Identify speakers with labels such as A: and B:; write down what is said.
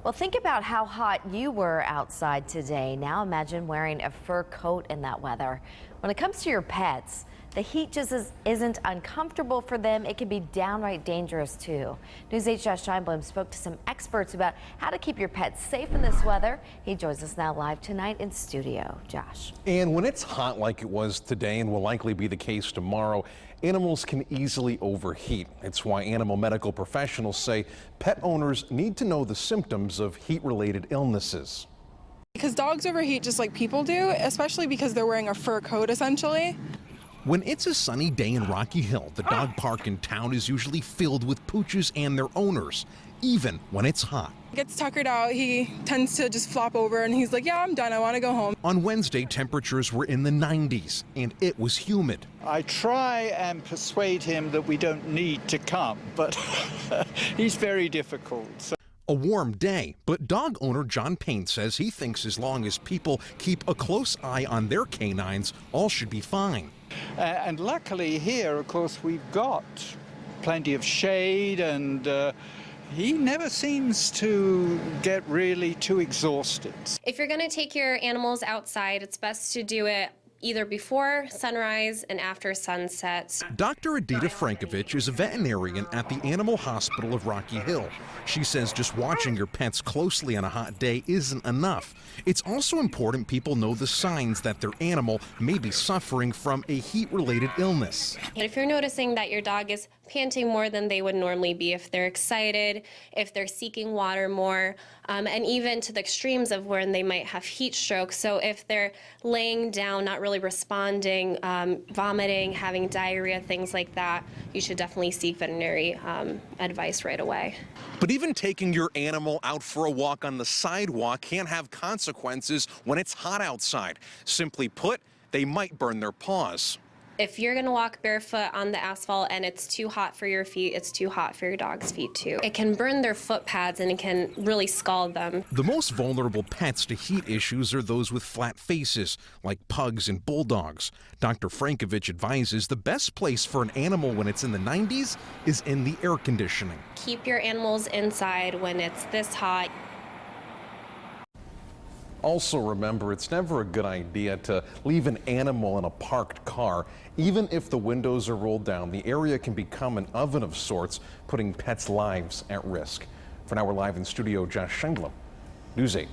A: Well, think about how hot you were outside today. Now imagine wearing a fur coat in that weather. When it comes to your pets, the heat just isn't uncomfortable for them. It can be downright dangerous too. News 8's Josh Scheinblum spoke to some experts about how to keep your pets safe in this weather. He joins us now live tonight in studio. Josh.
B: And when it's hot like it was today and will likely be the case tomorrow, animals can easily overheat. It's why animal medical professionals say pet owners need to know the symptoms of heat-related illnesses.
C: Because dogs overheat just like people do, especially because they're wearing a fur coat essentially.
D: When it's a sunny day in Rocky Hill, the dog park in town is usually filled with pooches and their owners, even when it's hot.
C: Gets tuckered out, he tends to just flop over and he's like, yeah, I'm done, I want to go home.
D: On Wednesday, temperatures were in the 90s and it was humid.
E: I try and persuade him that we don't need to come, but he's very difficult. So
D: A warm day, but dog owner John Payne says he thinks as long as people keep a close eye on their canines, all should be fine.
E: And luckily here, of course, we've got plenty of shade, and he never seems to get really too exhausted.
F: If you're going to take your animals outside, it's best to do it either before sunrise and after sunset.
D: Dr. Adita Frankovich is a veterinarian at the Animal Hospital of Rocky Hill. She says just watching your pets closely on a hot day isn't enough. It's also important people know the signs that their animal may be suffering from a heat-related illness.
F: And if you're noticing that your dog is panting more than they would normally be, if they're excited, if they're seeking water more, and even to the extremes of when they might have heat stroke. So if they're laying down, not really responding, vomiting, having diarrhea, things like that, you should definitely seek veterinary advice right away.
D: But even taking your animal out for a walk on the sidewalk can have consequences when it's hot outside. Simply put, they might burn their paws.
F: If you're going to walk barefoot on the asphalt and it's too hot for your feet, it's too hot for your dog's feet too. It can burn their foot pads and it can really scald them.
D: The most vulnerable pets to heat issues are those with flat faces, like pugs and bulldogs. Dr. Frankovich advises the best place for an animal when it's in the 90s is in the air conditioning.
F: Keep your animals inside when it's this hot.
B: Also remember, it's never a good idea to leave an animal in a parked car. Even if the windows are rolled down, the area can become an oven of sorts, putting pets' lives at risk. For now, we're live in studio, Josh Scheinblum, News 8.